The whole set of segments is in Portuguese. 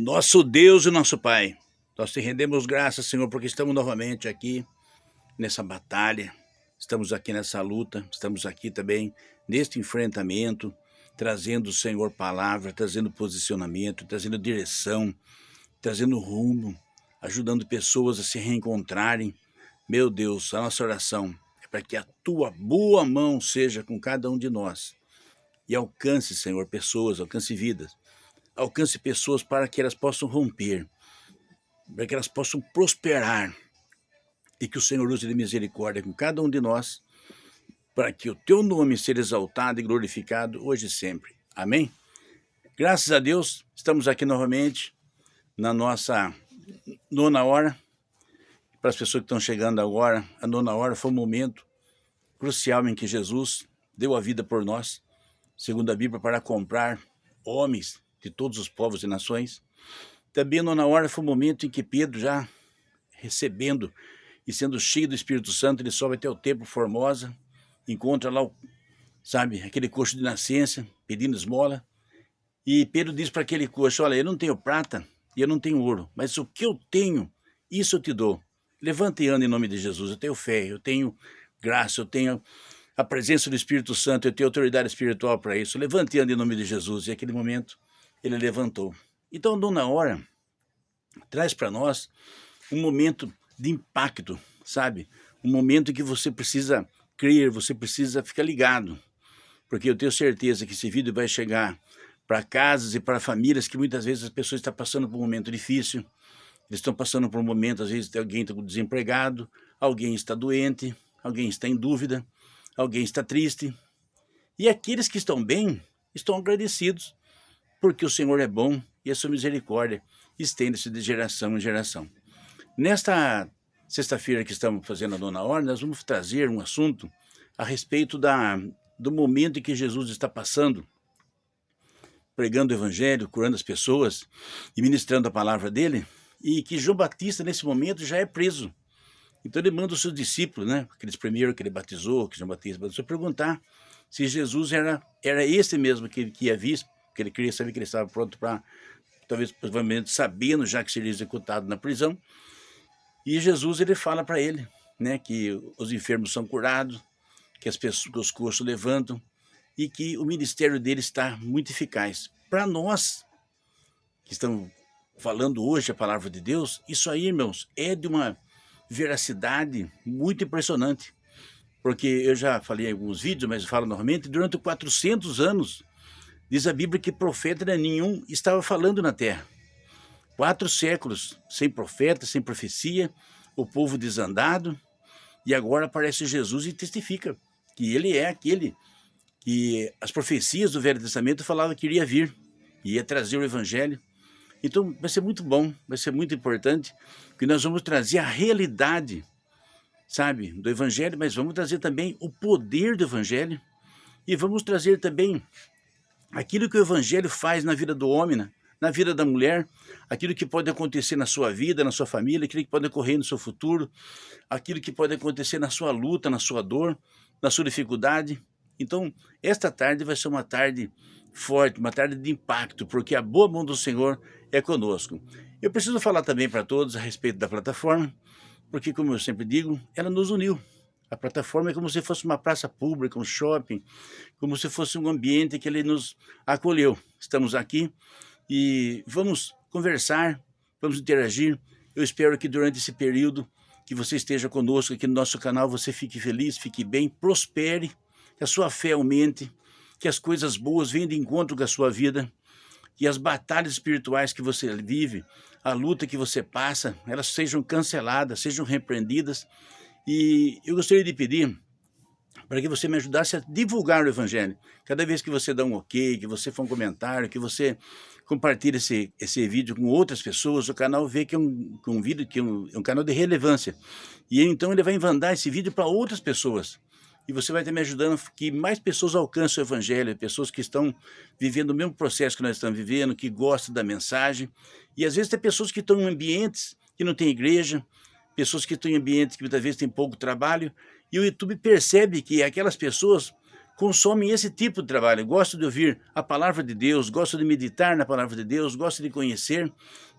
Nosso Deus e nosso Pai, nós te rendemos graças, Senhor, porque estamos novamente aqui nessa batalha, estamos aqui nessa luta, estamos aqui também neste enfrentamento, trazendo, Senhor, palavra, trazendo posicionamento, trazendo direção, trazendo rumo, ajudando pessoas a se reencontrarem. Meu Deus, a nossa oração é para que a tua boa mão seja com cada um de nós e alcance, Senhor, pessoas, alcance vidas. Alcance pessoas para que elas possam romper, para que elas possam prosperar e que o Senhor use de misericórdia com cada um de nós, para que o teu nome seja exaltado e glorificado hoje e sempre. Amém? Graças a Deus, estamos aqui novamente na nossa nona hora. Para as pessoas que estão chegando agora, a nona hora foi um momento crucial em que Jesus deu a vida por nós, segundo a Bíblia, para comprar homens de todos os povos e nações. Também a nona hora foi o momento em que Pedro, já recebendo e sendo cheio do Espírito Santo, ele sobe até o templo Formosa, encontra lá, aquele coxo de nascença, pedindo esmola, e Pedro diz para aquele coxo: olha, eu não tenho prata e eu não tenho ouro, mas o que eu tenho, isso eu te dou. Levanta e anda em nome de Jesus. Eu tenho fé, eu tenho graça, eu tenho a presença do Espírito Santo, eu tenho autoridade espiritual para isso. Levanta e anda em nome de Jesus. E naquele momento ele levantou. Então, a nona hora traz para nós um momento de impacto, sabe? Um momento em que você precisa crer, você precisa ficar ligado. Porque eu tenho certeza que esse vídeo vai chegar para casas e para famílias que muitas vezes as pessoas estão passando por um momento difícil. Eles estão passando por um momento, às vezes alguém está desempregado, alguém está doente, alguém está em dúvida, alguém está triste. E aqueles que estão bem estão agradecidos, porque o Senhor é bom e a sua misericórdia estende-se de geração em geração. Nesta sexta-feira que estamos fazendo a nona hora, nós vamos trazer um assunto a respeito do momento em que Jesus está passando, pregando o evangelho, curando as pessoas e ministrando a palavra dele, e que João Batista, nesse momento, já é preso. Então ele manda os seus discípulos, aqueles primeiros que ele batizou, que João Batista batizou, perguntar se Jesus era esse mesmo que ia vir, que ele queria saber que ele estava pronto para, talvez, provavelmente, sabendo já que seria executado na prisão. E Jesus, ele fala para ele, que os enfermos são curados, que os coxos levantam e que o ministério dele está muito eficaz. Para nós, que estamos falando hoje a palavra de Deus, isso aí, irmãos, é de uma veracidade muito impressionante. Porque eu já falei em alguns vídeos, mas falo novamente, durante 400 anos, diz a Bíblia que profeta nenhum estava falando na terra. 4 séculos sem profeta, sem profecia, o povo desandado, e agora aparece Jesus e testifica que ele é aquele que as profecias do Velho Testamento falavam que iria vir, ia trazer o evangelho. Então vai ser muito bom, vai ser muito importante, que nós vamos trazer a realidade, do evangelho, mas vamos trazer também o poder do evangelho, e vamos trazer também aquilo que o evangelho faz na vida do homem, na vida da mulher, aquilo que pode acontecer na sua vida, na sua família, aquilo que pode ocorrer no seu futuro, aquilo que pode acontecer na sua luta, na sua dor, na sua dificuldade. Então, esta tarde vai ser uma tarde forte, uma tarde de impacto, porque a boa mão do Senhor é conosco. Eu preciso falar também para todos a respeito da plataforma, porque, como eu sempre digo, ela nos uniu. A plataforma é como se fosse uma praça pública, um shopping, como se fosse um ambiente que ele nos acolheu. Estamos aqui e vamos conversar, vamos interagir. Eu espero que durante esse período que você esteja conosco aqui no nosso canal, você fique feliz, fique bem, prospere, que a sua fé aumente, que as coisas boas venham de encontro com a sua vida, que as batalhas espirituais que você vive, a luta que você passa, elas sejam canceladas, sejam repreendidas. E eu gostaria de pedir para que você me ajudasse a divulgar o evangelho. Cada vez que você dá um ok, que você for um comentário, que você compartilha esse vídeo com outras pessoas, o canal vê que é um vídeo, que é um canal de relevância. E então ele vai mandar esse vídeo para outras pessoas. E você vai estar me ajudando que mais pessoas alcancem o evangelho, pessoas que estão vivendo o mesmo processo que nós estamos vivendo, que gostam da mensagem. E às vezes tem pessoas que estão em ambientes que não tem igreja, pessoas que estão em ambientes que muitas vezes têm pouco trabalho, e o YouTube percebe que aquelas pessoas consomem esse tipo de trabalho, gostam de ouvir a palavra de Deus, gostam de meditar na palavra de Deus, gostam de conhecer.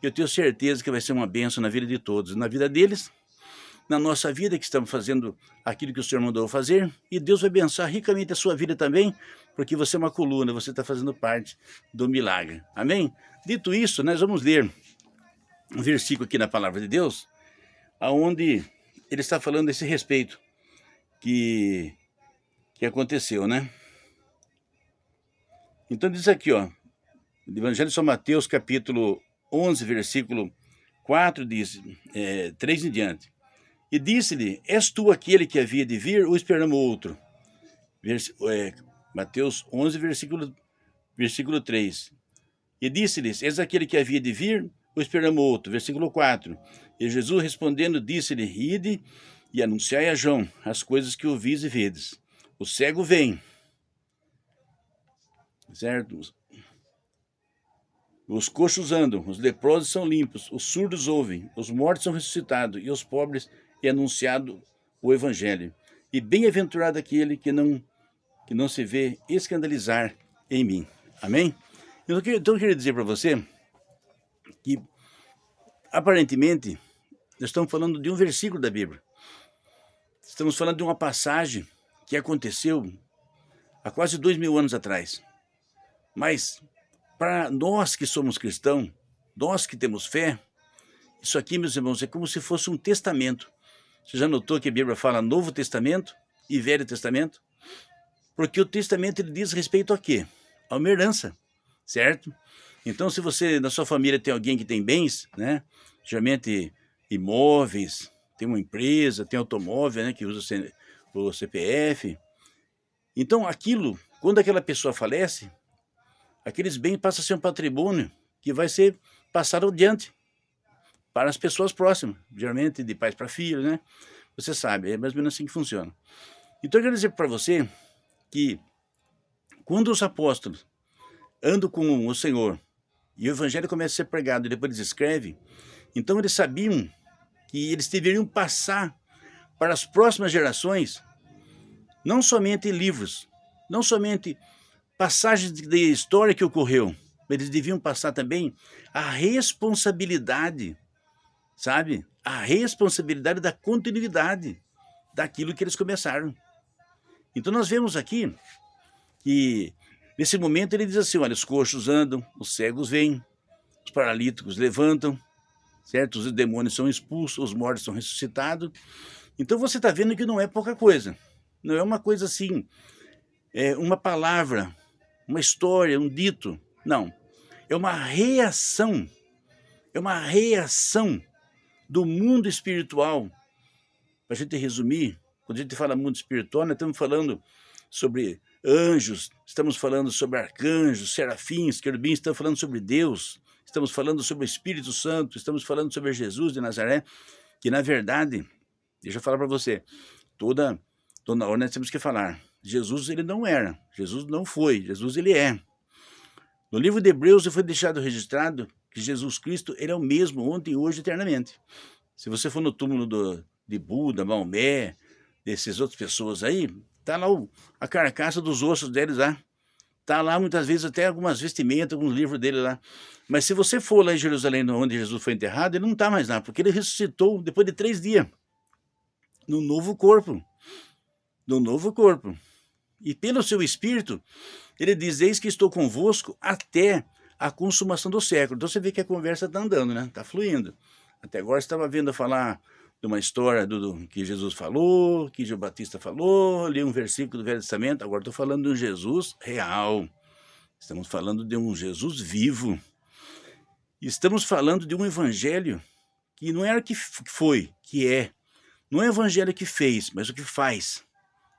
Eu tenho certeza que vai ser uma bênção na vida de todos, na vida deles, na nossa vida, que estamos fazendo aquilo que o Senhor mandou fazer, e Deus vai abençoar ricamente a sua vida também, porque você é uma coluna, você está fazendo parte do milagre. Amém? Dito isso, nós vamos ler um versículo aqui na palavra de Deus, aonde ele está falando desse respeito que aconteceu, né? Então diz aqui, ó, o Evangelho de São Mateus, capítulo 11, versículo 4, diz, 3 em diante. E disse-lhe, és tu aquele que havia de vir, ou esperamos outro? Mateus 11, versículo 3. E disse-lhes, és aquele que havia de vir, ou esperamos outro? Versículo 4. E Jesus respondendo, disse-lhe, ide e anunciai a João as coisas que ouvis e vedes. O cego vem, certo? Os coxos andam, os leprosos são limpos, os surdos ouvem, os mortos são ressuscitados, e os pobres é anunciado o evangelho. E bem-aventurado aquele que não se vê escandalizar em mim. Amém? Então eu queria dizer para você que, aparentemente, nós estamos falando de um versículo da Bíblia. Estamos falando de uma passagem que aconteceu há quase 2000 anos atrás. Mas, para nós que somos cristãos, nós que temos fé, isso aqui, meus irmãos, é como se fosse um testamento. Você já notou que a Bíblia fala Novo Testamento e Velho Testamento? Porque o testamento ele diz respeito a quê? A uma herança, certo? Então, se você, na sua família, tem alguém que tem bens, né? Geralmente imóveis, tem uma empresa, tem automóvel, né? Que usa o CPF. Então, aquilo, quando aquela pessoa falece, aqueles bens passam a ser um patrimônio que vai ser passado adiante para as pessoas próximas, geralmente de pais para filhos, né? Você sabe, é mais ou menos assim que funciona. Então, eu quero dizer para você que quando os apóstolos andam com o Senhor e o evangelho começa a ser pregado e depois eles escrevem, então eles sabiam que eles deveriam passar para as próximas gerações não somente livros, não somente passagens de história que ocorreu, mas eles deviam passar também a responsabilidade, sabe? A responsabilidade da continuidade daquilo que eles começaram. Então nós vemos aqui que nesse momento ele diz assim, olha, os coxos andam, os cegos vêm, os paralíticos levantam, certo? Os demônios são expulsos, os mortos são ressuscitados. Então você está vendo que não é pouca coisa. Não é uma coisa assim, uma palavra, uma história, um dito. Não. É uma reação. É uma reação do mundo espiritual. Para a gente resumir, quando a gente fala mundo espiritual, nós estamos falando sobre anjos, estamos falando sobre arcanjos, serafins, querubins, estamos falando sobre Deus, estamos falando sobre o Espírito Santo, estamos falando sobre Jesus de Nazaré, que na verdade, deixa eu falar para você, toda hora nós temos que falar, Jesus ele não era, Jesus não foi, Jesus ele é. No livro de Hebreus foi deixado registrado que Jesus Cristo ele é o mesmo ontem, hoje, eternamente. Se você for no túmulo de Buda, Maomé, dessas outras pessoas aí, tá lá a carcaça dos ossos deles lá. Tá lá muitas vezes até algumas vestimentas, alguns livros dele lá. Mas se você for lá em Jerusalém, onde Jesus foi enterrado, ele não está mais lá, porque ele ressuscitou depois de 3 dias. No novo corpo. No novo corpo. E pelo seu Espírito, ele diz, eis que estou convosco até a consumação do século. Então você vê que a conversa está andando, né? Está fluindo. Até agora você estava vendo falar de uma história do que Jesus falou, que João Batista falou, li um versículo do Velho Testamento, agora estou falando de um Jesus real. Estamos falando de um Jesus vivo. Estamos falando de um evangelho que não era o que foi, que é. Não é o evangelho que fez, mas o que faz.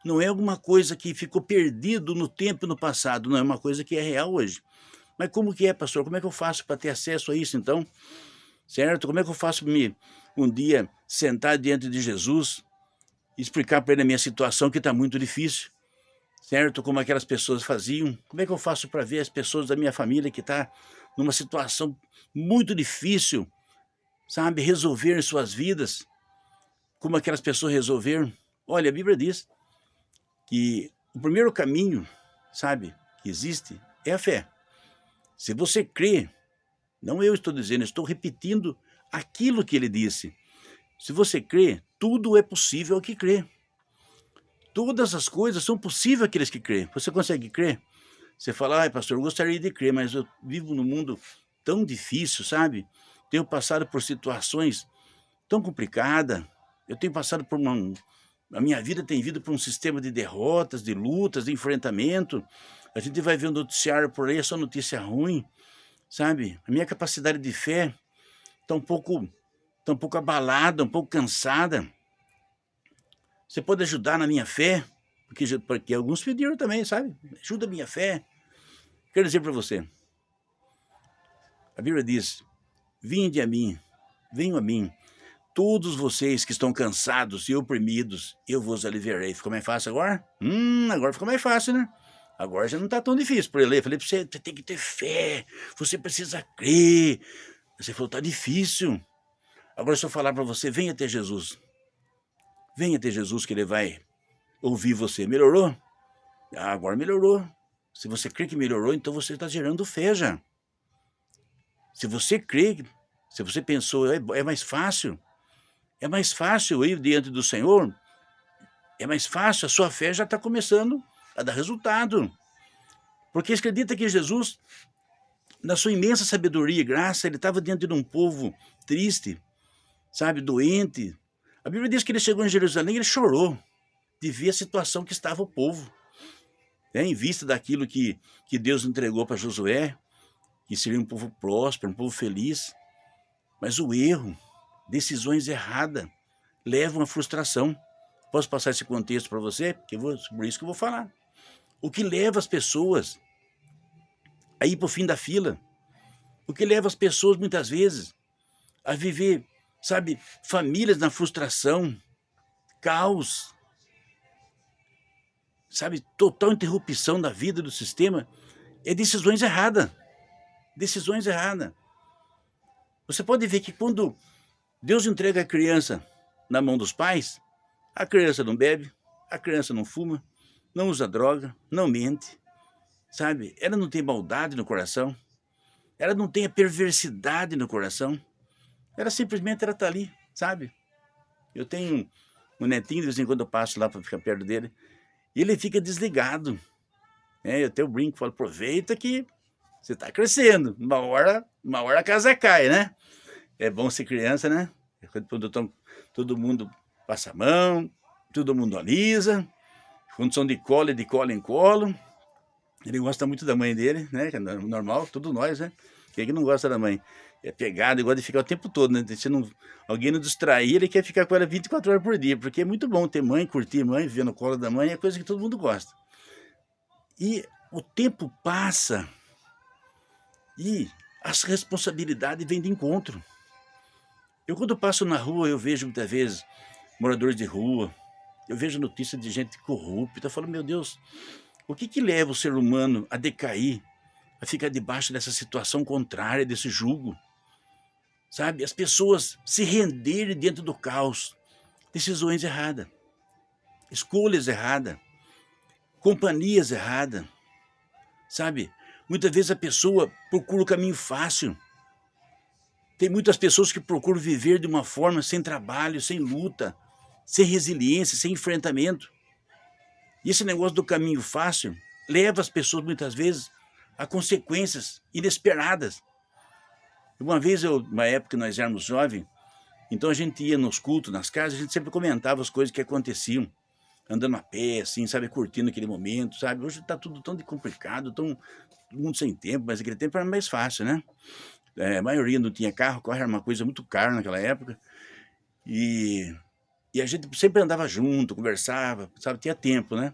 Não é alguma coisa que ficou perdido no tempo e no passado, não, é uma coisa que é real hoje. Mas como que é, pastor? Como é que eu faço para ter acesso a isso, então? Certo? Como é que eu faço para um dia sentar diante de Jesus e explicar para ele a minha situação que está muito difícil? Certo? Como aquelas pessoas faziam. Como é que eu faço para ver as pessoas da minha família que está numa situação muito difícil, sabe? Resolver suas vidas. Como aquelas pessoas resolveram. Olha, a Bíblia diz que o primeiro caminho, sabe, que existe é a fé. Se você crê, não eu estou dizendo, eu estou repetindo aquilo que ele disse. Se você crê, tudo é possível ao que crê. Todas as coisas são possíveis àqueles que crê. Você consegue crer? Você fala, ai pastor, eu gostaria de crer, mas eu vivo num mundo tão difícil, sabe? Tenho passado por situações tão complicadas. Eu tenho passado por a minha vida tem vindo por um sistema de derrotas, de lutas, de enfrentamento. A gente vai ver um noticiário por aí, é só notícia ruim, sabe? A minha capacidade de fé está um pouco abalada, um pouco cansada. Você pode ajudar na minha fé? Porque alguns pediram também, sabe? Ajuda a minha fé. Quero dizer para você, a Bíblia diz, vinde a mim, venham a mim, todos vocês que estão cansados e oprimidos, eu vos aliviarei. Ficou mais fácil agora? Agora ficou mais fácil, né? Agora já não está tão difícil para ele. Eu falei para você, você tem que ter fé, você precisa crer. Você falou, está difícil. Agora se eu falar para você, venha ter Jesus. Venha ter Jesus que ele vai ouvir você. Melhorou? Agora melhorou. Se você crê que melhorou, então você está gerando fé já. Se você crê, se você pensou, é mais fácil. É mais fácil ir diante do Senhor. É mais fácil, a sua fé já está começando a dar resultado. Porque acredita que Jesus, na sua imensa sabedoria e graça, ele estava diante de um povo triste, sabe, doente. A Bíblia diz que ele chegou em Jerusalém e ele chorou de ver a situação que estava o povo. Em vista daquilo que Deus entregou para Josué, que seria um povo próspero, um povo feliz. Mas o erro, decisões erradas, levam à frustração. Posso passar esse contexto para você? Por isso que eu vou falar. O que leva as pessoas a ir para o fim da fila? O que leva as pessoas, muitas vezes, a viver, sabe, famílias na frustração, caos, sabe, total interrupção da vida do sistema, é decisões erradas. Decisões erradas. Você pode ver que quando Deus entrega a criança na mão dos pais, a criança não bebe, a criança não fuma, não usa droga, não mente, sabe? Ela não tem maldade no coração, ela não tem a perversidade no coração, ela simplesmente está ali, sabe? Eu tenho um netinho, de vez em quando eu passo lá para ficar perto dele, e ele fica desligado. Eu até brinco, falo, aproveita que você está crescendo, uma hora a casa cai, né? É bom ser criança, né? Quando todo mundo passa a mão, todo mundo alisa, quando são de colo, é de colo em colo. Ele gosta muito da mãe dele, né? Que é normal, todos nós, né? Quem é que não gosta da mãe? É pegado, igual de ficar o tempo todo, né? Se alguém não distrair, ele quer ficar com ela 24 horas por dia, porque é muito bom ter mãe, curtir mãe, viver no colo da mãe, é coisa que todo mundo gosta. E o tempo passa e as responsabilidades vêm de encontro. Eu, quando passo na rua, eu vejo muitas vezes moradores de rua, eu vejo notícias de gente corrupta, eu falo, meu Deus, o que leva o ser humano a decair, a ficar debaixo dessa situação contrária, desse jugo? Sabe, as pessoas se renderem dentro do caos, decisões erradas, escolhas erradas, companhias erradas, sabe? Muitas vezes a pessoa procura o caminho fácil. Tem muitas pessoas que procuram viver de uma forma sem trabalho, sem luta, sem resiliência, sem enfrentamento. E esse negócio do caminho fácil leva as pessoas, muitas vezes, a consequências inesperadas. Uma vez, numa época que nós éramos jovens, então a gente ia nos cultos, nas casas, a gente sempre comentava as coisas que aconteciam, andando a pé, assim, sabe, curtindo aquele momento, sabe? Hoje está tudo tão complicado, todo mundo sem tempo, mas aquele tempo era mais fácil, né? A maioria não tinha carro, carro era uma coisa muito cara naquela época, e a gente sempre andava junto, conversava, sabe, tinha tempo, né?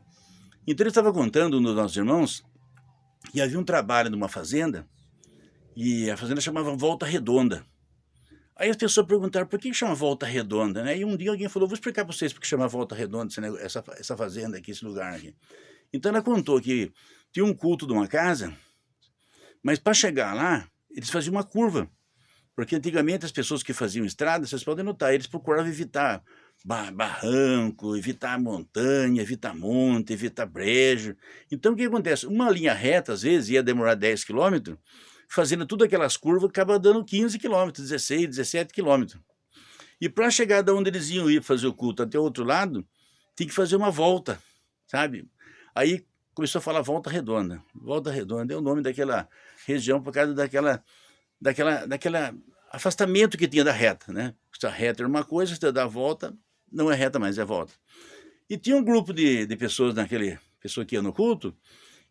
Então ele estava contando, um dos nossos irmãos, que havia um trabalho numa fazenda, e a fazenda chamava Volta Redonda. Aí as pessoas perguntaram por que chama Volta Redonda, né? E um dia alguém falou, vou explicar para vocês por que chama Volta Redonda, essa fazenda aqui, esse lugar aqui. Então ela contou que tinha um culto de uma casa, mas para chegar lá, eles faziam uma curva. Porque antigamente as pessoas que faziam estrada, vocês podem notar, eles procuravam evitar barranco, evitar montanha, evitar monte, evitar brejo. Então o que acontece? Uma linha reta, às vezes, ia demorar 10 quilômetros, fazendo tudo aquelas curvas, acaba dando 15 quilômetros, 16, 17 quilômetros. E para chegar de onde eles iam ir fazer o culto até o outro lado, tem que fazer uma volta, sabe? Aí começou a falar Volta Redonda. Volta Redonda é o nome daquela região por causa daquela afastamento que tinha da reta, né? Se a reta era uma coisa, se dá a volta, não é reta mais, é volta. E tinha um grupo de pessoas pessoa que ia no culto,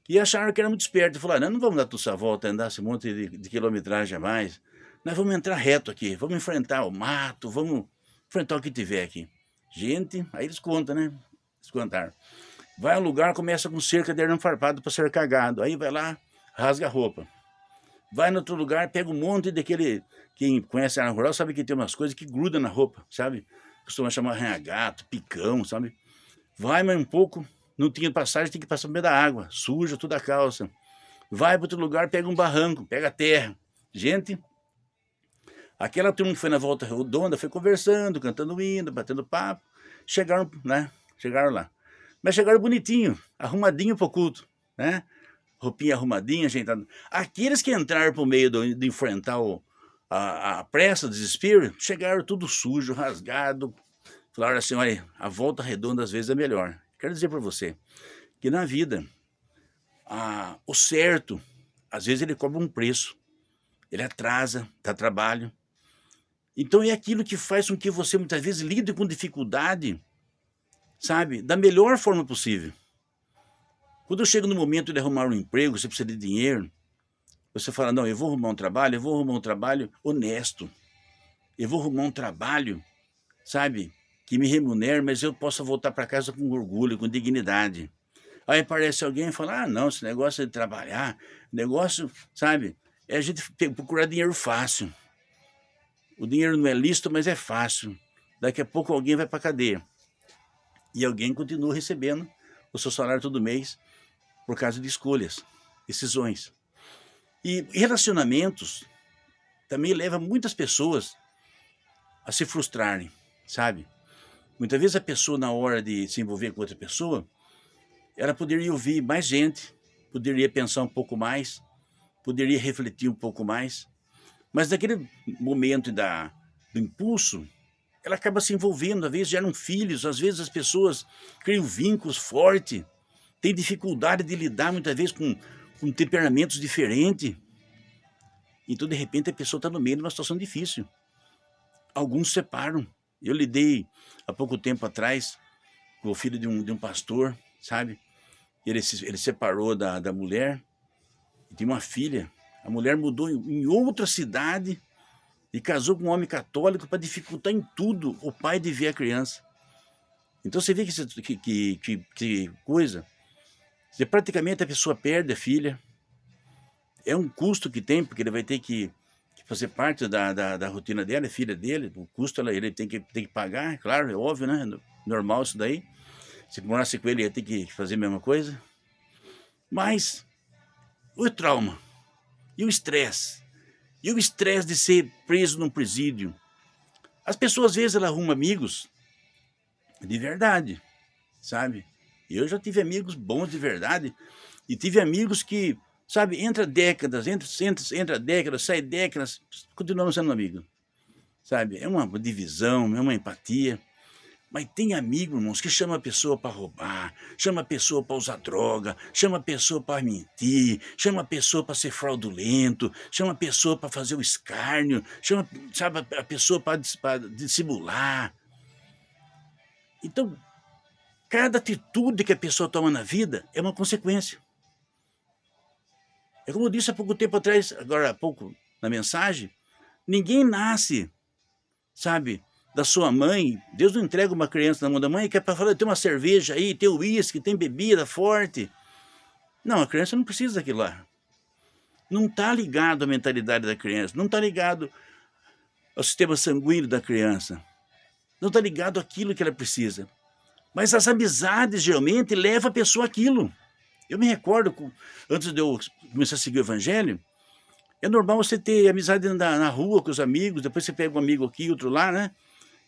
que acharam que era muito esperto. E falaram, não vamos dar toda essa volta, andar esse monte de quilometragem a mais. Nós vamos entrar reto aqui, vamos enfrentar o mato, vamos enfrentar o que tiver aqui. Gente, aí eles contam, né? Eles contaram. Vai a um lugar, começa com cerca de arame farpado para ser cagado. Aí vai lá, rasga a roupa. Vai no outro lugar, pega um monte daquele... Quem conhece a área rural sabe que tem umas coisas que grudam na roupa, sabe? Costuma chamar arranha-gato, picão, sabe? Vai mais um pouco, não tinha passagem, tem que passar no meio da água, suja toda a calça. Vai para outro lugar, pega um barranco, pega terra. Gente, aquela turma que foi na Volta Redonda foi conversando, cantando hino, batendo papo. Chegaram, né? Chegaram lá. Mas chegaram bonitinho, arrumadinho pro culto, né? Roupinha arrumadinha, ajeitada. Aqueles que entraram pro meio de enfrentar a pressa, o desespero, chegaram tudo sujo, rasgado. Falaram assim, olha, a volta redonda às vezes é melhor. Quero dizer para você que na vida, o certo, às vezes ele cobra um preço. Ele atrasa, dá trabalho. Então é aquilo que faz com que você muitas vezes lide com dificuldade, sabe, da melhor forma possível. Quando chega no momento de arrumar um emprego, você precisa de dinheiro, você fala, não, eu vou arrumar um trabalho honesto. Eu vou arrumar um trabalho, sabe, que me remunere, mas eu possa voltar para casa com orgulho, com dignidade. Aí aparece alguém e fala, não, esse negócio de trabalhar, negócio, sabe, é a gente procurar dinheiro fácil. O dinheiro não é lícito, mas é fácil. Daqui a pouco alguém vai para a cadeia. E alguém continua recebendo o seu salário todo mês por causa de escolhas, decisões. E relacionamentos também levam muitas pessoas a se frustrarem, sabe? Muitas vezes a pessoa, na hora de se envolver com outra pessoa, ela poderia ouvir mais gente, poderia pensar um pouco mais, poderia refletir um pouco mais, mas naquele momento do impulso, ela acaba se envolvendo, às vezes geram filhos, às vezes as pessoas criam vínculos fortes, têm dificuldade de lidar muitas vezes com temperamentos diferentes. Então, de repente, a pessoa está no meio de uma situação difícil. Alguns separam. Eu lidei há pouco tempo atrás com o filho de um pastor, sabe? Ele separou da mulher, e tinha uma filha. A mulher mudou em outra cidade e casou com um homem católico para dificultar em tudo o pai de ver a criança. Então você vê que coisa. Você, praticamente a pessoa perde a filha. É um custo que tem, porque ele vai ter que fazer parte da rotina dela, é filha dele. O custo ele tem que pagar, claro, é óbvio, né? Normal isso daí. Se morasse com ele, ia ter que fazer a mesma coisa. Mas o trauma e o estresse. E o estresse de ser preso num presídio. As pessoas, às vezes, elas arrumam amigos de verdade, sabe? Eu já tive amigos bons de verdade. E tive amigos que, sabe, entra décadas, sai décadas, continuamos sendo amigos. Sabe? É uma divisão, é uma empatia. Mas tem amigo, irmãos, que chama a pessoa para roubar, chama a pessoa para usar droga, chama a pessoa para mentir, chama a pessoa para ser fraudulento, chama a pessoa para fazer o escárnio, chama, sabe, a pessoa para dissimular. Então, cada atitude que a pessoa toma na vida é uma consequência. É como eu disse há pouco tempo atrás, agora há pouco, na mensagem, ninguém nasce, sabe, da sua mãe. Deus não entrega uma criança na mão da mãe que é para falar, tem uma cerveja aí, tem uísque, tem bebida forte. Não, a criança não precisa daquilo lá. Não está ligado à mentalidade da criança, não está ligado ao sistema sanguíneo da criança, não está ligado àquilo que ela precisa. Mas as amizades, geralmente, levam a pessoa àquilo. Eu me recordo, antes de eu começar a seguir o evangelho, é normal você ter amizade na rua com os amigos, depois você pega um amigo aqui, outro lá, né?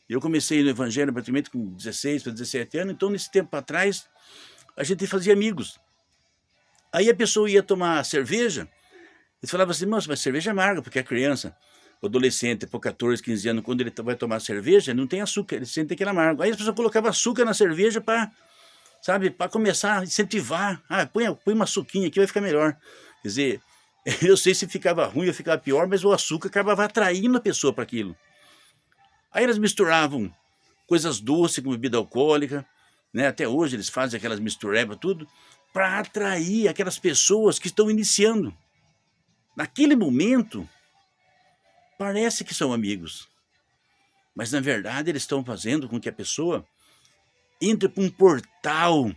Eu comecei no evangelho praticamente com 16 para 17 anos, então nesse tempo atrás, a gente fazia amigos. Aí a pessoa ia tomar cerveja, e falava assim, nossa, mas cerveja é amarga, porque a criança, o adolescente, por 14, 15 anos, quando ele vai tomar cerveja, não tem açúcar, ele sente aquele amargo. Aí as pessoas colocavam açúcar na cerveja para, sabe, para começar a incentivar. Ah, põe uma açuquinha aqui, vai ficar melhor. Quer dizer, eu sei se ficava ruim ou ficava pior, mas o açúcar acabava atraindo a pessoa para aquilo. Aí elas misturavam coisas doces com bebida alcoólica, né? Até hoje eles fazem aquelas misturebas, tudo, para atrair aquelas pessoas que estão iniciando. Naquele momento, parece que são amigos, mas na verdade eles estão fazendo com que a pessoa entre para um portal,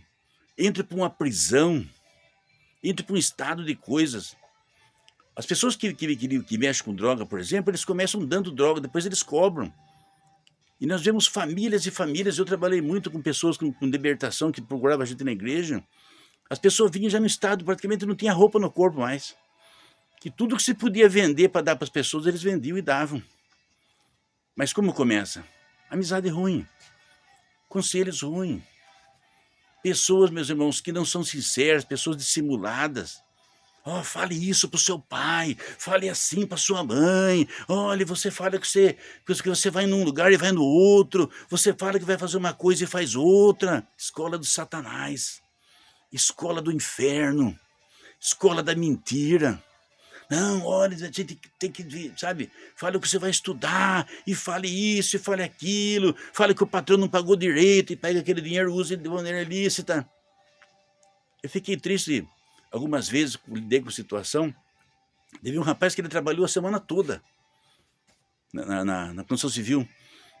entre para uma prisão, entre para um estado de coisas. As pessoas que mexem com droga, por exemplo, eles começam dando droga, depois eles cobram. E nós vemos famílias e famílias, eu trabalhei muito com pessoas com libertação, que procuravam a gente na igreja. As pessoas vinham já no estado, praticamente não tinha roupa no corpo mais. Que tudo que se podia vender para dar para as pessoas, eles vendiam e davam. Mas como começa? Amizade ruim, conselhos ruins, pessoas, meus irmãos, que não são sinceras, pessoas dissimuladas. Oh, fale isso para o seu pai, fale assim para sua mãe. Olha, você fala que você vai num lugar e vai no outro. Você fala que vai fazer uma coisa e faz outra. Escola do Satanás, escola do inferno, escola da mentira. Não, olha, a gente tem que, sabe, fale o que você vai estudar, e fale isso, e fale aquilo, fale que o patrão não pagou direito, e pega aquele dinheiro e usa de maneira ilícita. Eu fiquei triste algumas vezes, lidei com a situação. Teve um rapaz que ele trabalhou a semana toda na construção civil.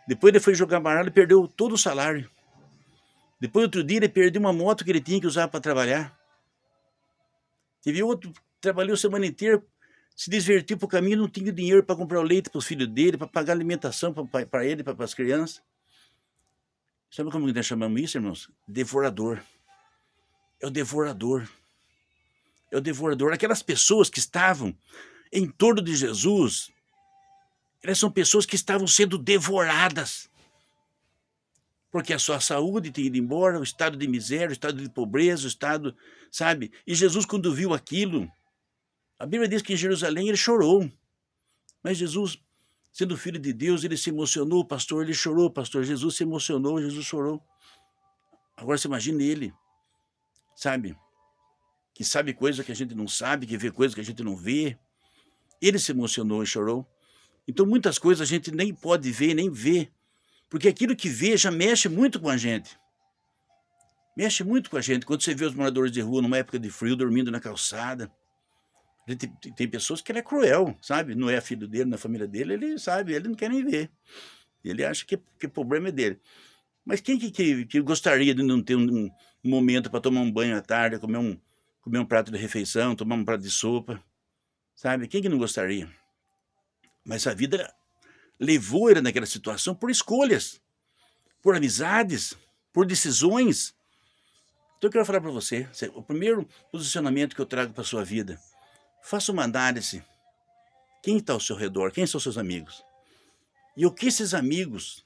Depois ele foi jogar baralho e perdeu todo o salário. Depois, outro dia, ele perdeu uma moto que ele tinha que usar para trabalhar. Teve outro que trabalhou a semana inteira, se divertiu para o caminho, não tinha dinheiro para comprar o leite para os filhos dele, para pagar alimentação para ele, para as crianças. Sabe como nós chamamos isso, irmãos? Devorador. É o devorador. É o devorador. Aquelas pessoas que estavam em torno de Jesus, elas são pessoas que estavam sendo devoradas. Porque a sua saúde tinha ido embora, o estado de miséria, o estado de pobreza, o estado, sabe? E Jesus, quando viu aquilo, a Bíblia diz que em Jerusalém ele chorou. Mas Jesus, sendo filho de Deus, ele se emocionou, pastor, ele chorou, pastor. Jesus se emocionou, Jesus chorou. Agora você imagina ele, sabe? Que sabe coisa que a gente não sabe, que vê coisa que a gente não vê. Ele se emocionou e chorou. Então muitas coisas a gente nem pode ver, nem vê. Porque aquilo que vê já mexe muito com a gente. Mexe muito com a gente. Quando você vê os moradores de rua numa época de frio, dormindo na calçada. Tem pessoas que ele é cruel, sabe? Não é filho dele, na família dele, ele sabe, ele não quer nem ver. Ele acha que o problema é dele. Mas quem que gostaria de não ter um momento para tomar um banho à tarde, comer um prato de refeição, tomar um prato de sopa? Sabe? Quem que não gostaria? Mas a vida levou ele naquela situação por escolhas, por amizades, por decisões. Então eu quero falar para você, o primeiro posicionamento que eu trago para a sua vida, faça uma análise. Quem está ao seu redor? Quem são seus amigos? E o que esses amigos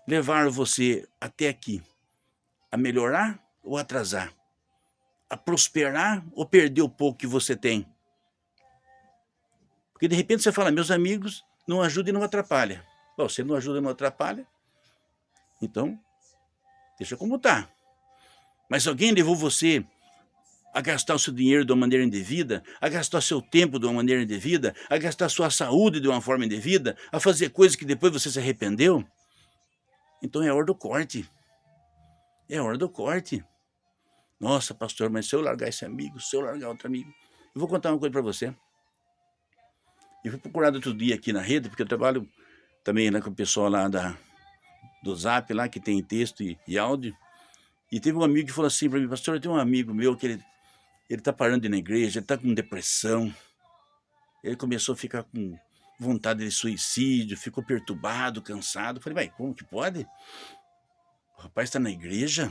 levaram você até aqui? A melhorar ou atrasar? A prosperar ou perder o pouco que você tem? Porque de repente você fala, meus amigos não ajudam e não atrapalham. Bom, se não ajuda e não atrapalha, então deixa como está. Mas alguém levou você a gastar o seu dinheiro de uma maneira indevida, a gastar seu tempo de uma maneira indevida, a gastar sua saúde de uma forma indevida, a fazer coisas que depois você se arrependeu, então é hora do corte. É hora do corte. Nossa, pastor, mas se eu largar esse amigo, se eu largar outro amigo... Eu vou contar uma coisa para você. Eu fui procurado outro dia aqui na rede, porque eu trabalho também com o pessoal lá do Zap, lá que tem texto e áudio. E teve um amigo que falou assim para mim, pastor, eu tenho um amigo meu que ele está parando de ir na igreja, ele está com depressão. Ele começou a ficar com vontade de suicídio, ficou perturbado, cansado. Eu falei, vai, como que pode? O rapaz está na igreja,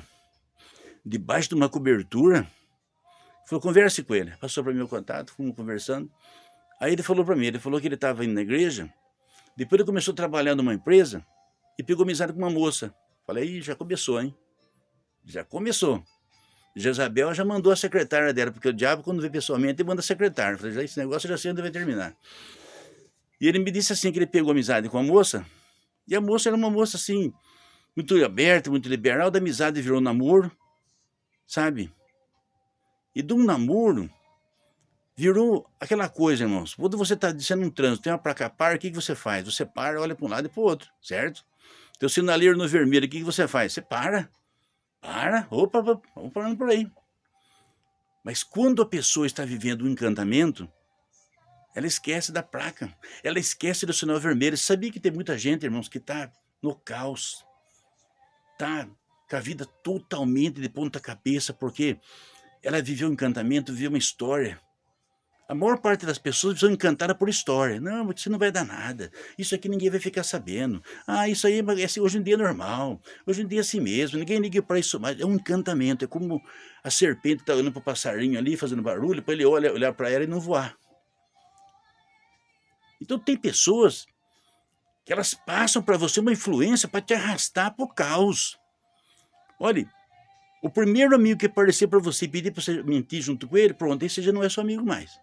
debaixo de uma cobertura. Ele falou, converse com ele. Passou para mim o contato, fomos conversando. Aí ele falou para mim, ele falou que ele estava indo na igreja, depois ele começou a trabalhar numa empresa e pegou amizade com uma moça. Falei, ih, já começou, hein? Já começou. Jezabel já mandou a secretária dela, porque o diabo, quando vê pessoalmente, ele manda a secretária. Falei, já, esse negócio eu já sei onde vai terminar. E ele me disse assim, que ele pegou amizade com a moça, e a moça era uma moça assim, muito aberta, muito liberal, da amizade virou namoro, sabe? E de um namoro, virou aquela coisa, irmãos. Quando você está descendo um trânsito, tem uma placa par, o que você faz? Você para, olha para um lado e para o outro, certo? Tem o sinaleiro no vermelho, o que você faz? Você para, opa, vamos parando por aí. Mas quando a pessoa está vivendo um encantamento, ela esquece da placa, ela esquece do sinal vermelho. Sabia que tem muita gente, irmãos, que está no caos, está com a vida totalmente de ponta cabeça, porque ela viveu um encantamento, viveu uma história. A maior parte das pessoas são encantadas por história. Não, isso não vai dar nada. Isso aqui ninguém vai ficar sabendo. Ah, isso aí hoje em dia é normal. Hoje em dia é assim mesmo. Ninguém liga para isso mais. É um encantamento. É como a serpente está olhando para o passarinho ali, fazendo barulho, para ele olhar para ela e não voar. Então tem pessoas que elas passam para você uma influência para te arrastar para o caos. Olha, o primeiro amigo que aparecer para você e pedir para você mentir junto com ele, pronto, esse já não é seu amigo mais.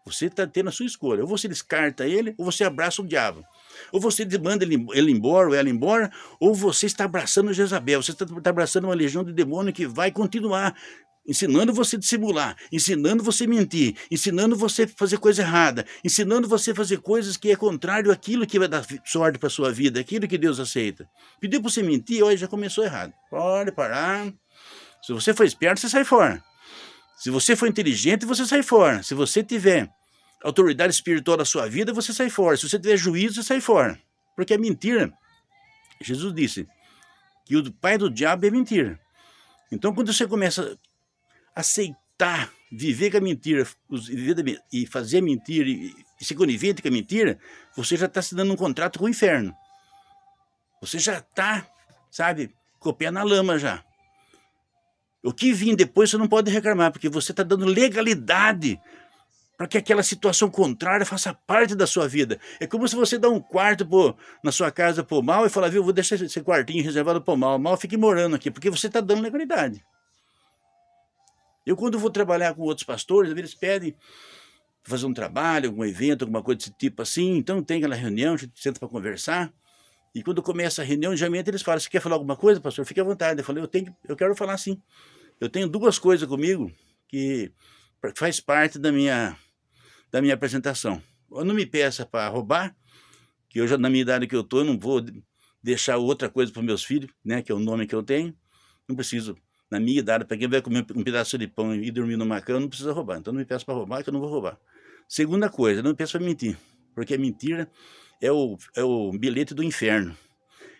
Você está tendo a sua escolha. Ou você descarta ele, ou você abraça o diabo. Ou você manda ele embora, ou ela embora, ou você está abraçando Jezabel. Você está abraçando uma legião de demônio que vai continuar ensinando você a dissimular, ensinando você a mentir, ensinando você a fazer coisa errada, ensinando você a fazer coisas que é contrário àquilo que vai dar sorte para a sua vida, aquilo que Deus aceita. Pediu para você mentir, olha, já começou errado. Pode parar. Se você for esperto, você sai fora. Se você for inteligente, você sai fora. Se você tiver autoridade espiritual da sua vida, você sai fora. Se você tiver juízo, você sai fora. Porque é mentira. Jesus disse que o pai do diabo é mentira. Então, quando você começa a aceitar, viver com a mentira, e fazer a mentira, e ser conivente com a mentira, você já está se dando um contrato com o inferno. Você já está, sabe, com o pé na lama já. O que vir depois você não pode reclamar, porque você está dando legalidade para que aquela situação contrária faça parte da sua vida. É como se você dá um quarto na sua casa para o mal e falar, viu, vou deixar esse quartinho reservado para o mal fique morando aqui, porque você está dando legalidade. Eu, quando vou trabalhar com outros pastores, eles pedem para fazer um trabalho, algum evento, alguma coisa desse tipo assim, então tem aquela reunião, a gente senta para conversar, e quando começa a reunião, geralmente eles falam, você quer falar alguma coisa, pastor? Fique à vontade. Eu falei, eu quero falar sim. Eu tenho duas coisas comigo que faz parte da minha apresentação. Eu não me peça para roubar, que eu já, na minha idade que eu estou, eu não vou deixar outra coisa para os meus filhos, né, que é o nome que eu tenho. Não preciso, na minha idade, para quem vai comer um pedaço de pão e dormir numa cama, não precisa roubar. Então não me peça para roubar, que eu não vou roubar. Segunda coisa, não me peça para mentir, porque a mentira é o bilhete do inferno.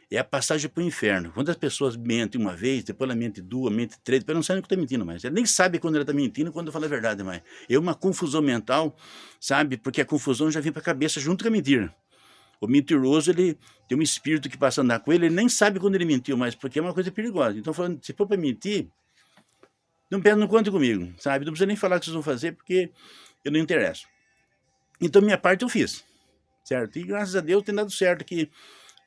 É a passagem para o inferno. Quando as pessoas mentem uma vez, depois ela mente duas, mente três, depois não sabe que está mentindo mais. Ela nem sabe quando ela está mentindo e quando fala a verdade mais. É uma confusão mental, sabe? Porque a confusão já vem para a cabeça junto com a mentira. O mentiroso, ele tem um espírito que passa a andar com ele, ele nem sabe quando ele mentiu mais, porque é uma coisa perigosa. Então, falando, se for para mentir, não conte comigo, sabe? Não precisa nem falar o que vocês vão fazer, porque eu não interesso. Então, minha parte eu fiz, certo? E graças a Deus tem dado certo que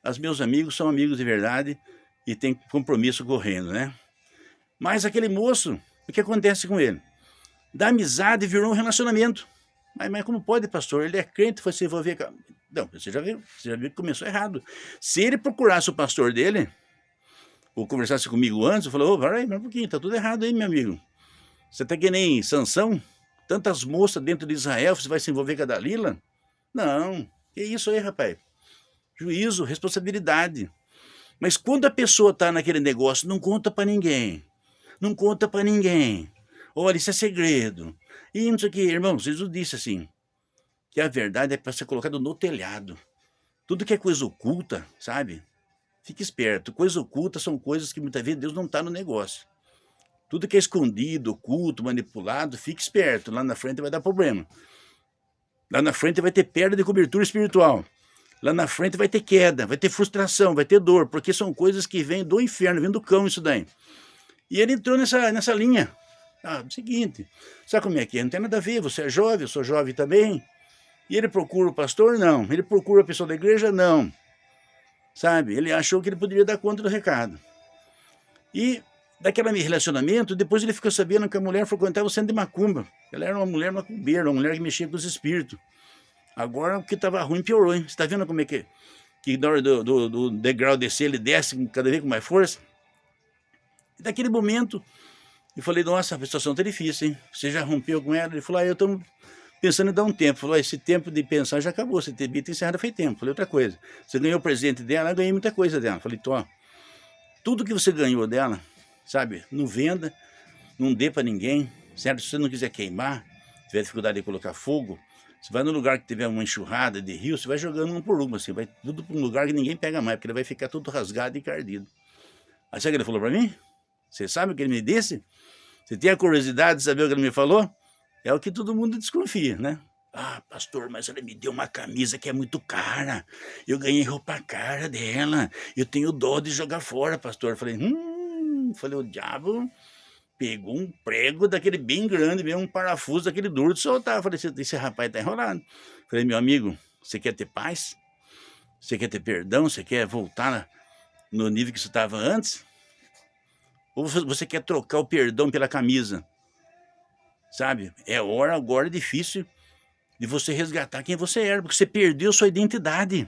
os meus amigos são amigos de verdade e tem compromisso correndo, né? Mas aquele moço, o que acontece com ele? Da amizade virou um relacionamento. Mas como pode, pastor? Ele é crente, foi se envolver com... Não, você já viu que começou errado. Se ele procurasse o pastor dele, ou conversasse comigo antes, eu falei, peraí, mas um pouquinho, tá tudo errado aí, meu amigo. Você tá que nem Sansão? Tantas moças dentro de Israel, você vai se envolver com a Dalila? Não, que isso aí, rapaz? Juízo, responsabilidade. Mas quando a pessoa está naquele negócio, não conta para ninguém. Não conta para ninguém. Olha, isso é segredo. E não sei o que, irmão, Jesus disse assim, que a verdade é para ser colocada no telhado. Tudo que é coisa oculta, sabe? Fique esperto. Coisas ocultas são coisas que muitas vezes Deus não está no negócio. Tudo que é escondido, oculto, manipulado, fique esperto. Lá na frente vai dar problema. Lá na frente vai ter perda de cobertura espiritual. Lá na frente vai ter queda, vai ter frustração, vai ter dor, porque são coisas que vêm do inferno, vêm do cão isso daí. E ele entrou nessa linha. Seguinte, sabe como é que é? Não tem nada a ver, você é jovem, eu sou jovem também. E ele procura o pastor? Não. Ele procura a pessoa da igreja? Não. sabe? Ele achou que ele poderia dar conta do recado. E daquele relacionamento, depois ele ficou sabendo que a mulher frequentava o centro de macumba. Ela era uma mulher macumbeira, uma mulher que mexia com os espíritos. Agora o que estava ruim piorou, hein? Você está vendo como é que na hora do degrau descer, ele desce cada vez com mais força? E daquele momento, eu falei, nossa, a situação está difícil, hein? Você já rompeu com ela? Ele falou, eu estou pensando em dar um tempo. Falou, esse tempo de pensar já acabou, você ter bita encerrada foi tempo. Falei, outra coisa, você ganhou o presente dela, eu ganhei muita coisa dela. Falei, Tó, tudo que você ganhou dela, sabe, não venda, não dê para ninguém, certo? Se você não quiser queimar, tiver dificuldade de colocar fogo, você vai no lugar que tiver uma enxurrada de rio, você vai jogando um por uma, assim, vai tudo para um lugar que ninguém pega mais, porque ele vai ficar tudo rasgado e encardido. Aí sabe o que ele falou para mim? Você sabe o que ele me disse? Você tem a curiosidade de saber o que ele me falou? É o que todo mundo desconfia, né? Ah, pastor, mas ela me deu uma camisa que é muito cara. Eu ganhei roupa cara dela. Eu tenho dó de jogar fora, pastor. Eu falei, o diabo pegou um prego daquele bem grande mesmo, um parafuso daquele duro de soltar. Eu falei, esse rapaz tá enrolado. Eu falei, meu amigo, você quer ter paz? Você quer ter perdão? Você quer voltar no nível que você estava antes? Ou você quer trocar o perdão pela camisa? Sabe? É hora agora difícil de você resgatar quem você era, porque você perdeu sua identidade.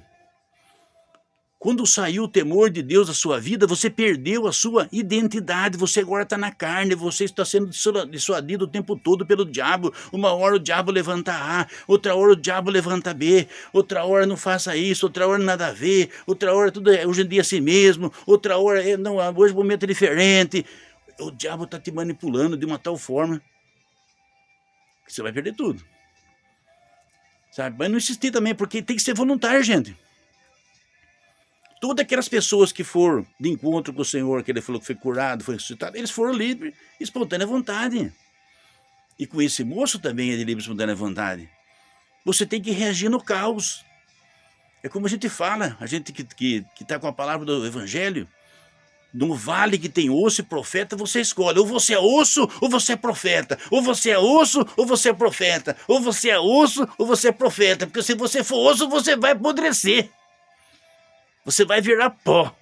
Quando saiu o temor de Deus da sua vida, você perdeu a sua identidade, você agora está na carne, você está sendo dissuadido o tempo todo pelo diabo. Uma hora o diabo levanta A, outra hora o diabo levanta B, outra hora não faça isso, outra hora nada a ver, outra hora tudo é hoje em dia assim mesmo, outra hora não, hoje o momento é diferente. O diabo está te manipulando de uma tal forma que você vai perder tudo. Sabe? Mas não insistir também, porque tem que ser voluntário, gente. Todas aquelas pessoas que foram de encontro com o Senhor, que ele falou que foi curado, foi ressuscitado, eles foram livres, espontânea vontade. E com esse moço também é de livre, espontânea vontade. Você tem que reagir no caos. É como a gente fala, a gente que está com a palavra do Evangelho, no vale que tem osso e profeta, você escolhe. Ou você é osso, ou você é profeta. Ou você é osso, ou você é profeta. Ou você é osso, ou você é profeta. Porque se você for osso, você vai apodrecer. Você vai virar pó.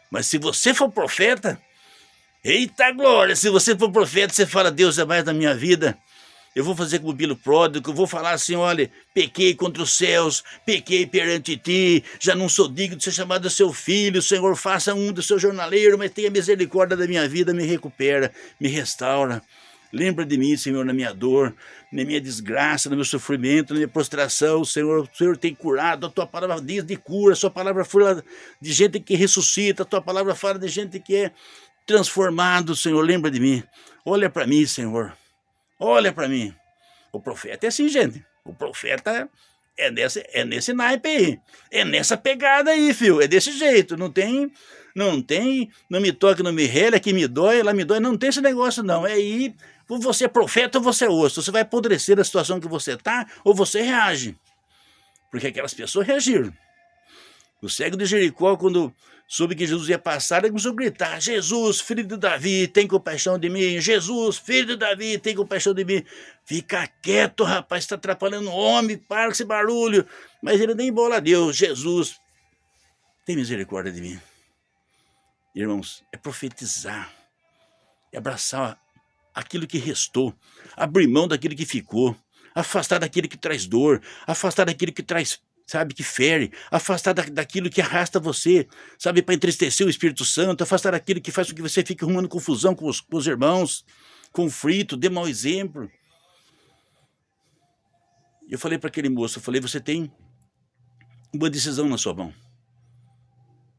Mas se você for profeta, eita glória, se você for profeta, você fala, Deus é mais na minha vida. Eu vou fazer como o Bilo pródigo, eu vou falar assim, olha, pequei contra os céus, pequei perante ti, já não sou digno de ser chamado seu filho, Senhor, faça um do seu jornaleiro, mas tenha misericórdia da minha vida, me recupera, me restaura. Lembra de mim, Senhor, na minha dor, na minha desgraça, no meu sofrimento, na minha prostração, Senhor. O Senhor tem curado, a tua palavra diz de cura, a sua palavra fala de gente que ressuscita, a tua palavra fala de gente que é transformado, Senhor. Lembra de mim. Olha para mim, Senhor. Olha para mim. O profeta é assim, gente. O profeta é nesse naipe aí. É nessa pegada aí, filho. É desse jeito. Não não me toque, não me rele, aqui me dói, lá me dói. Não tem esse negócio, não. É aí. Ou você é profeta ou você é osso. Você vai apodrecer da situação que você está ou você reage. Porque aquelas pessoas reagiram. O cego de Jericó, quando soube que Jesus ia passar, ele começou a gritar, Jesus, filho de Davi, tem compaixão de mim. Jesus, filho de Davi, tem compaixão de mim. Fica quieto, rapaz, está atrapalhando o homem, para com esse barulho. Mas ele nem bola deu. Jesus, tem misericórdia de mim. Irmãos, é profetizar, é abraçar aquilo que restou, abrir mão daquilo que ficou, afastar daquilo que traz dor, afastar daquilo que traz, sabe, que fere, afastar daquilo que arrasta você, sabe, para entristecer o Espírito Santo, afastar daquilo que faz com que você fique arrumando confusão com os irmãos, conflito, dê mau exemplo. Eu falei para aquele moço, eu falei, você tem uma decisão na sua mão.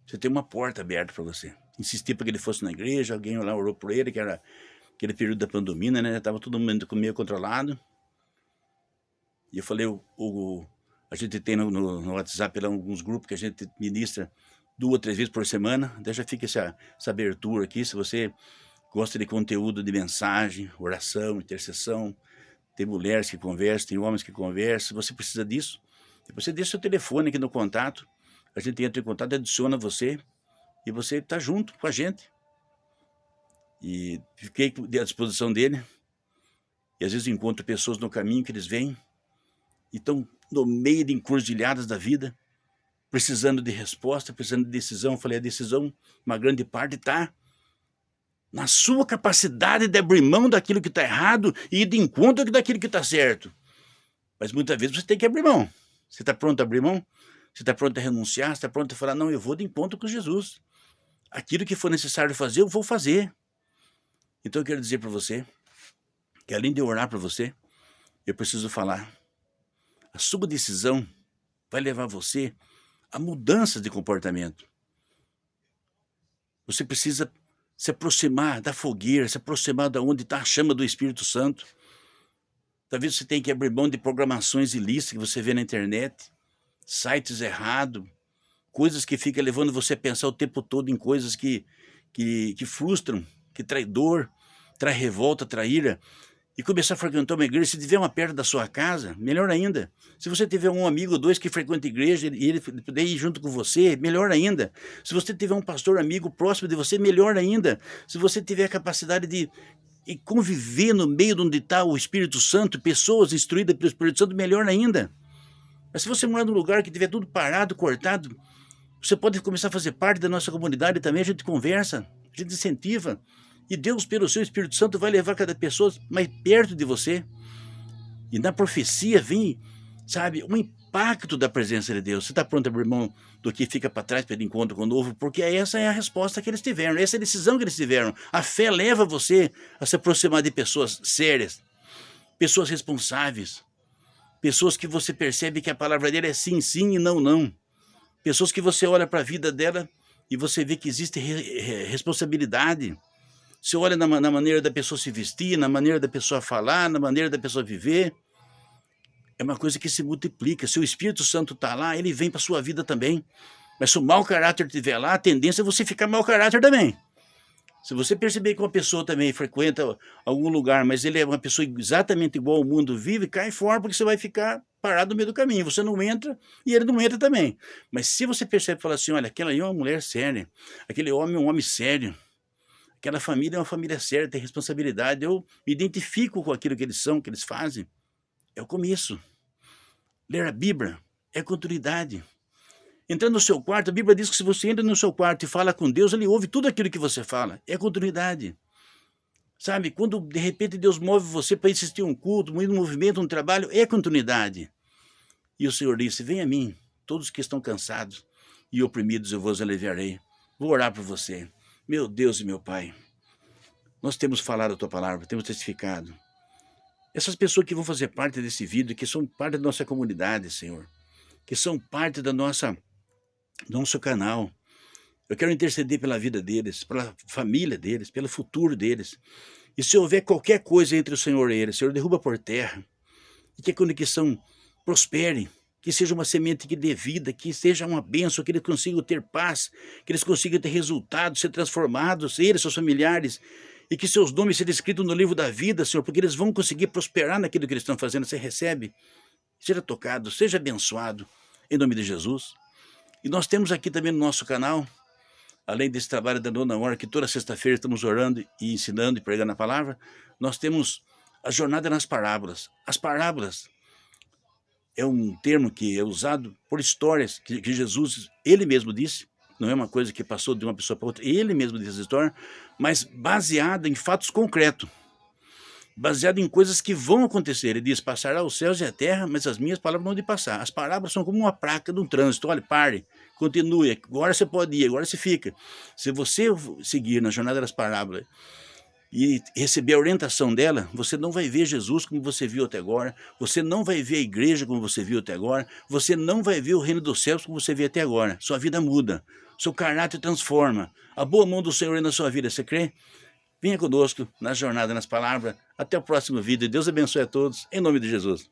Você tem uma porta aberta para você. Insisti para que ele fosse na igreja, alguém lá orou por ele, que era aquele período da pandemia, né? Estava todo mundo meio controlado. E eu falei, a gente tem no WhatsApp lá alguns grupos que a gente ministra 2 ou 3 vezes por semana. Até já fica essa abertura aqui, se você gosta de conteúdo de mensagem, oração, intercessão, tem mulheres que conversam, tem homens que conversam, você precisa disso. Você deixa seu telefone aqui no contato, a gente entra em contato, adiciona você e você está junto com a gente. E fiquei à disposição dele. E às vezes encontro pessoas no caminho que eles vêm e estão no meio de encruzilhadas da vida. precisando de resposta, precisando de decisão. Eu falei, a decisão, uma grande parte está na sua capacidade de abrir mão daquilo que está errado e ir de encontro daquilo que está certo. Mas muitas vezes você tem que abrir mão. Você está pronto a abrir mão? Você está pronto a renunciar? Você está pronto a falar, não, eu vou de encontro com Jesus. Aquilo que for necessário fazer, eu vou fazer. Então eu quero dizer para você, que além de eu orar para você, eu preciso falar. A sua decisão vai levar você a mudanças de comportamento. Você precisa se aproximar da fogueira, se aproximar de onde está a chama do Espírito Santo. Talvez você tenha que abrir mão de programações ilícitas que você vê na internet, sites errados, coisas que ficam levando você a pensar o tempo todo em coisas que frustram, que traz dor, traz revolta, traz ira. E começar a frequentar uma igreja, se tiver uma perto da sua casa, melhor ainda. Se você tiver um amigo ou dois que frequenta a igreja e ele puder ir junto com você, melhor ainda. Se você tiver um pastor amigo próximo de você, melhor ainda. Se você tiver a capacidade de conviver no meio de onde está o Espírito Santo, pessoas instruídas pelo Espírito Santo, melhor ainda. Mas se você morar num lugar que tiver tudo parado, cortado, você pode começar a fazer parte da nossa comunidade também, a gente conversa, a gente incentiva. E Deus, pelo seu Espírito Santo, vai levar cada pessoa mais perto de você. E na profecia vem, sabe, um impacto da presença de Deus. Você está pronto a abrir mão do que fica para trás para o encontro com o novo? Porque essa é a resposta que eles tiveram, essa é a decisão que eles tiveram. A fé leva você a se aproximar de pessoas sérias, pessoas responsáveis, pessoas que você percebe que a palavra dela é sim, sim e não, não. Pessoas que você olha para a vida dela e você vê que existe responsabilidade. Você olha na maneira da pessoa se vestir, na maneira da pessoa falar, na maneira da pessoa viver. É uma coisa que se multiplica. Se o Espírito Santo está lá, ele vem para a sua vida também. Mas se o mau caráter estiver lá, a tendência é você ficar mau caráter também. Se você perceber que uma pessoa também frequenta algum lugar, mas ele é uma pessoa exatamente igual ao mundo vive, cai fora, porque você vai ficar parado no meio do caminho. Você não entra e ele não entra também. Mas se você percebe e fala assim, olha, aquela aí é uma mulher séria, aquele homem é um homem sério, aquela família é uma família séria, tem responsabilidade, eu me identifico com aquilo que eles são, que eles fazem. É o começo. Ler a Bíblia é continuidade. Entrando no seu quarto, a Bíblia diz que se você entra no seu quarto e fala com Deus, ele ouve tudo aquilo que você fala. É continuidade. Sabe, quando de repente Deus move você para assistir um culto, um movimento, um trabalho, é continuidade. E o Senhor disse, vem a mim, todos que estão cansados e oprimidos, eu vos aliviarei. Vou orar por você. Meu Deus e meu Pai, nós temos falado a Tua palavra, temos testificado. Essas pessoas que vão fazer parte desse vídeo, que são parte da nossa comunidade, Senhor, que são parte do nosso canal, eu quero interceder pela vida deles, pela família deles, pelo futuro deles. E se houver qualquer coisa entre o Senhor e eles, Senhor, derruba por terra, e que a conexão prospere, que seja uma semente que dê vida, que seja uma bênção, que eles consigam ter paz, que eles consigam ter resultados, ser transformados, eles, seus familiares, e que seus nomes sejam escritos no livro da vida, Senhor, porque eles vão conseguir prosperar naquilo que eles estão fazendo. Você recebe, seja tocado, seja abençoado, em nome de Jesus. E nós temos aqui também no nosso canal, além desse trabalho da Nona Hora, que toda sexta-feira estamos orando e ensinando e pregando a palavra, nós temos a jornada nas parábolas. As parábolas é um termo que é usado por histórias que Jesus, ele mesmo disse, não é uma coisa que passou de uma pessoa para outra, ele mesmo disse essa história, mas baseada em fatos concretos, baseado em coisas que vão acontecer. Ele diz, passará os céus e a terra, mas as minhas palavras não hão de passar. As parábolas são como uma placa de um trânsito, olha, pare, continue, agora você pode ir, agora você fica. Se você seguir na jornada das parábolas, e receber a orientação dela, você não vai ver Jesus como você viu até agora, você não vai ver a igreja como você viu até agora, você não vai ver o reino dos céus como você viu até agora. Sua vida muda, seu caráter transforma, a boa mão do Senhor é na sua vida, você crê? Venha conosco na jornada nas palavras. Até o próximo vídeo, Deus abençoe a todos, em nome de Jesus.